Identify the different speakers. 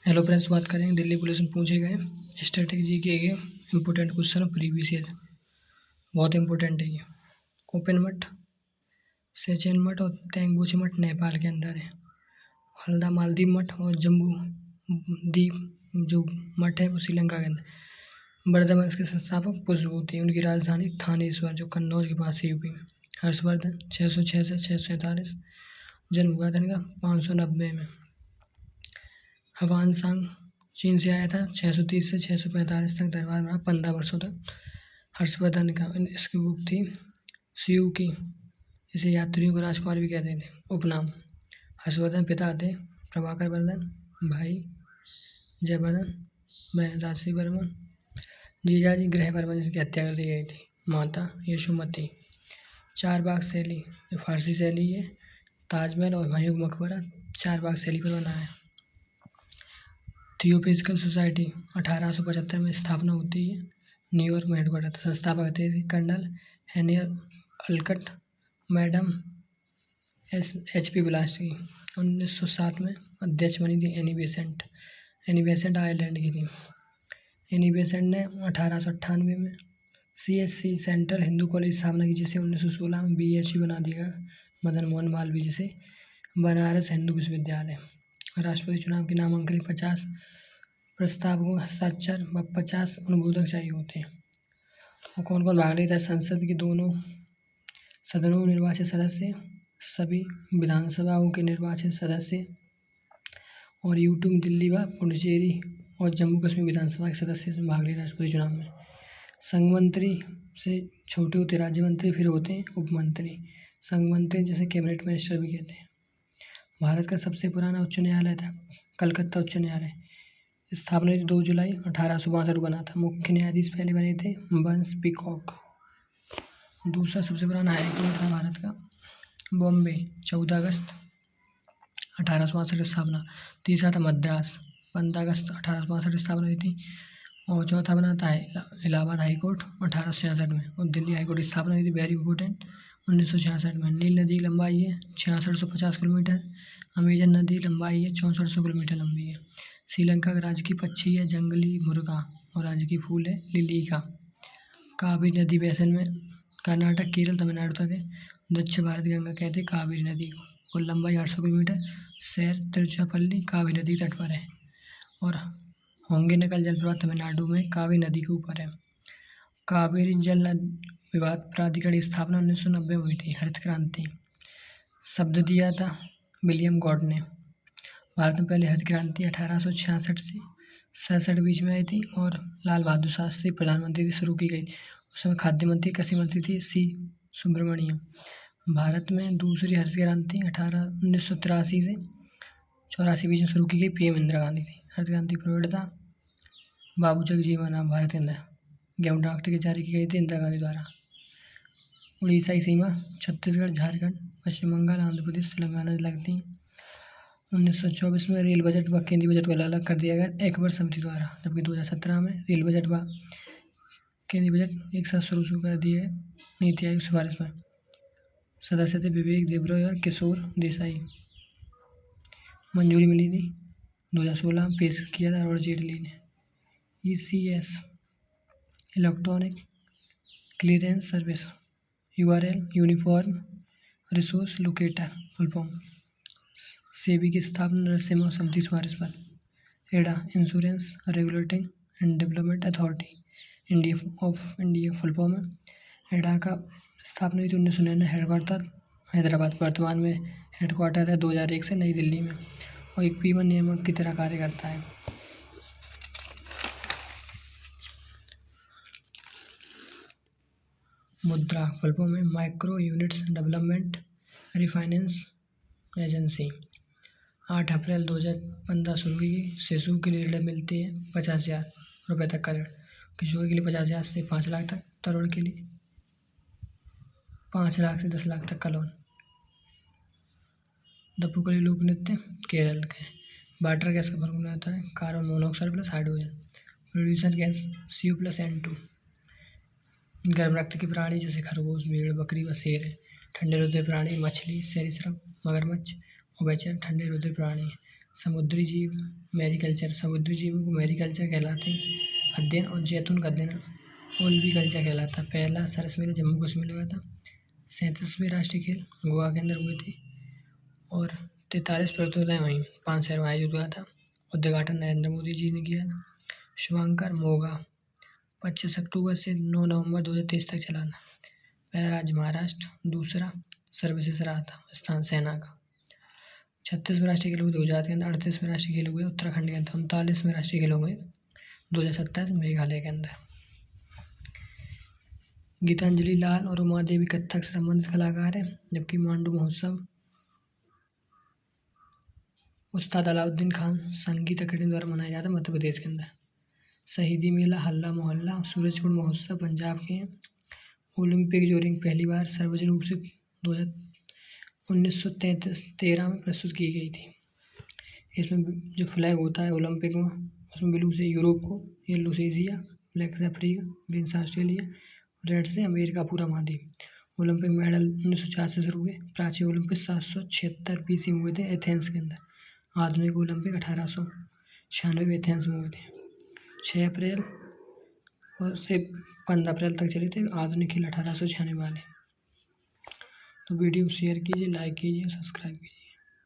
Speaker 1: Hello friends, बात करेंगे Delhi police में पूछे गए स्ट्रेटेजी के इम्पोर्टेंट क्वेश्चन प्रीवियस ईयर। बहुत इंपॉर्टेंट है ये। कोपेन मठ, सेचेन मठ और तेंगबोची मठ नेपाल के अंदर है। हल्दा मालदीव मठ और जम्बू द्वीप जो मठ है वो श्रीलंका के अंदर। बर्दमंस के संस्थापक पुष्पवती, उनकी राजधानी थानेश्वर जो कन्नौज के पास है यूपी में। हर्षवर्धन 606 से 647, जन्म हुआ था इनका 590 में। ह्वानसांग चीन से आया था 630 से 645 तक दरबार रहा 15 वर्षों तक। हर्षवर्धन का इसकी बुक थी सीयू की, इसे यात्रियों को राजकुमार भी कहते थे उपनाम। हर्षवर्धन पिता थे प्रभाकर वर्धन, भाई जयवर्धन, बहन राशि वर्मन, जीजाजी ग्रह वर्मन जिनकी हत्या कर दी गई थी, माता यशोमती। चार बाग शैली जो फारसी शैली है, ताजमहल और हुमायूं का मकबरा चार बाग शैली पर बना है। थियोसॉफिकल सोसाइटी 1875 में स्थापना होती है, न्यूयॉर्क में हेडक्वार्टर था। संस्थापक थे कर्नल हेनियल अल्कट, मैडम HP ब्लास्की। 1907 में अध्यक्ष बनी थी Annie Besant. Annie Besant Ireland की थी। एनी बेसेंट ने 1898 में CSC सेंट्रल हिंदू कॉलेज की स्थापना की, जिसे 1916 में BHU बना दिया मदन मोहन मालवीय, जिसे बनारस हिंदू विश्वविद्यालय। राष्ट्रपति चुनाव के नामांकन 50 प्रस्तावकों हस्ताक्षर व 50 अनुमोदक चाहिए होते हैं। और कौन कौन भाग लेता है? संसद के दोनों सदनों में निर्वाचित सदस्य, सभी विधानसभाओं के निर्वाचित सदस्य, और यूटी दिल्ली व पुडुचेरी और जम्मू कश्मीर विधानसभा के सदस्य इसमें भाग ले राष्ट्रपति चुनाव में। संघ मंत्री से छोटे होते राज्य मंत्री, फिर होते हैं उप मंत्री। संघ मंत्री जैसे कैबिनेट मिनिस्टर भी कहते हैं। भारत का सबसे पुराना उच्च न्यायालय था कलकत्ता उच्च न्यायालय। स्थापना 2 जुलाई 1862 बना था। मुख्य न्यायाधीश पहले बने थे बंस पीकॉक। दूसरा सबसे पुराना हाईकोर्ट था भारत का बॉम्बे, 14 अगस्त 1862 की स्थापना। तीसरा था मद्रास, 15 अगस्त 1862 स्थापना हुई थी। और चौथा बना था इलाहाबाद हाईकोर्ट 1866 में। और दिल्ली हाईकोर्ट की स्थापना हुई थी वेरी इंपॉर्टेंट 1966 में। नील नदी की लंबाई है 6650 किलोमीटर। अमेजन नदी लंबाई है 6400 किलोमीटर लंबी है। श्रीलंका का राजकीय पक्षी है जंगली मुर्गा और राजकीय फूल है लिली का। कावेरी नदी बेसिन में कर्नाटक, केरल, तमिलनाडु तक है। दक्षिण भारत गंगा कहते हैं कावेरी नदी को। कुल लंबाई 800 किलोमीटर। शहर तिरुचिरापल्ली कावेरी नदी तट पर है। और होंगेनकल जलप्रपात तमिलनाडु में कावेरी नदी के ऊपर है। कावेरी जल विवाद प्राधिकरण की स्थापना 1990 में हुई थी। हरित क्रांति शब्द दिया था विलियम गॉड ने। भारत में पहले हरित क्रांति 1866 से 67 बीच में आई थी और लाल बहादुर शास्त्री प्रधानमंत्री से शुरू की गई। उस समय खाद्य मंत्री, कृषि मंत्री थी C सुब्रमण्यम। भारत में दूसरी हरित क्रांति 1983 से 84 बीच में शुरू की गई, PM इंदिरा गांधी थी। हरित क्रांति प्रवृत्ता बाबू जगजीवन राम भारत के अंदर। गेहूँ डाक टिकट जारी की गई थी इंदिरा गांधी द्वारा। उड़ीसा की सीमा छत्तीसगढ़, झारखंड, पश्चिम बंगाल, आंध्र प्रदेश, तेलंगाना से लगती हैं। 1924 में रेल बजट व केंद्रीय बजट को अलग अलग कर दिया गया एक वर्ष समिति द्वारा, जबकि 2017 में रेल बजट व केंद्रीय बजट एक साथ शुरू कर दिए गए नीति आयोग सिफारिश में। सदस्य थे विवेक देबरॉय और किशोर देसाई। मंजूरी मिली थी 2016 में, पेश किया था अरुण जेटली ने। ECS electronic clearance service, URL uniform resource locator full form. SEBI की स्थापना नरसिम्हा समिति सिफारिश पर। एडा insurance regulating and development authority India full form है। एडा का स्थापना हुई थी 1999। हेडक्वार्टर हैदराबाद, वर्तमान में हेडक्वार्टर है 2001 से नई दिल्ली में, और एक P1 नियामक की तरह कार्य करता है। मुद्रा फुल फॉर्म है micro units development refinance agency. 8 अप्रैल 2015 शुरू की गई। शिशु के लिए ऋण मिलती है 50,000 रुपये तक का ऋण। किशोर के लिए 50,000 से 5 लाख तक। तरुण के लिए 5 लाख से 10 लाख तक का लोन। दपुकली लोक नृत्य केरल के। वाटर गैस का फॉर्मूला होता है carbon monoxide plus hydrogen. Producer gas CO plus N2। गर्म रक्त के प्राणी जैसे खरगोश, भेड़, बकरी व शेर है। ठंडे हृदय प्राणी मछली, सरीसृप, मगरमच्छ। उभयचर ठंडे हृदय प्राणी है। समुद्री जीव मैरीकल्चर, समुद्री जीवों को मैरीकल्चर कहलाते हैं। अध्ययन और जैतून का अध्ययन ओल्विकल्चर कहलाता है। पहला सरस मेला जम्मू कश्मीर लगा था। 37वें राष्ट्रीय खेल गोवा के अंदर हुए थे और 43 प्रतियोगिताएं हुई 5 शहरों में आयोजित हुआ था। उद्घाटन नरेंद्र मोदी जी ने किया था। शुभांकर मोगा 25 अक्टूबर से 9 नवंबर 2023 तक चला था। पहला राज्य महाराष्ट्र, दूसरा सर्वश्रेष्ठ रहा था स्थान सेना का। 36वें राष्ट्रीय खेल हुए गुजरात के अंदर। 38वें राष्ट्रीय खेल हुए उत्तराखंड के अंदर। 39वें राष्ट्रीय खेल हुए 2027 मेघालय के अंदर। गीतांजलि लाल और उमा देवी कथक से संबंधित कलाकार हैं, जबकि मांडू महोत्सव उस्ताद अलाउद्दीन खान संगीत अकेडमी द्वारा मनाया जाता है मध्य प्रदेश के अंदर। शहीदी मेला, हल्ला मोहल्ला, सूरजकुंड महोत्सव पंजाब के हैं। ओलंपिक जोरिंग पहली बार सार्वजनिक रूप से 1913 में प्रस्तुत की गई थी। इसमें जो फ्लैग होता है ओलंपिक में, उसमें ब्लू से यूरोप को, येलो से एशिया, ब्लैक से अफ्रीका, ग्रीन से ऑस्ट्रेलिया, रेड से अमेरिका पूरा महाद्वीप। ओलंपिक मेडल 1904 से शुरू हुए। प्राचीन ओलंपिक 776 BC में हुए थे एथेंस के अंदर। आधुनिक ओलंपिक 1896 एथेंस में हुए थे। 6 अप्रैल और से 15 अप्रैल तक चले थे। आधुनिक खेल 1896 वाले। तो वीडियो शेयर कीजिए, लाइक कीजिए, सब्सक्राइब कीजिए।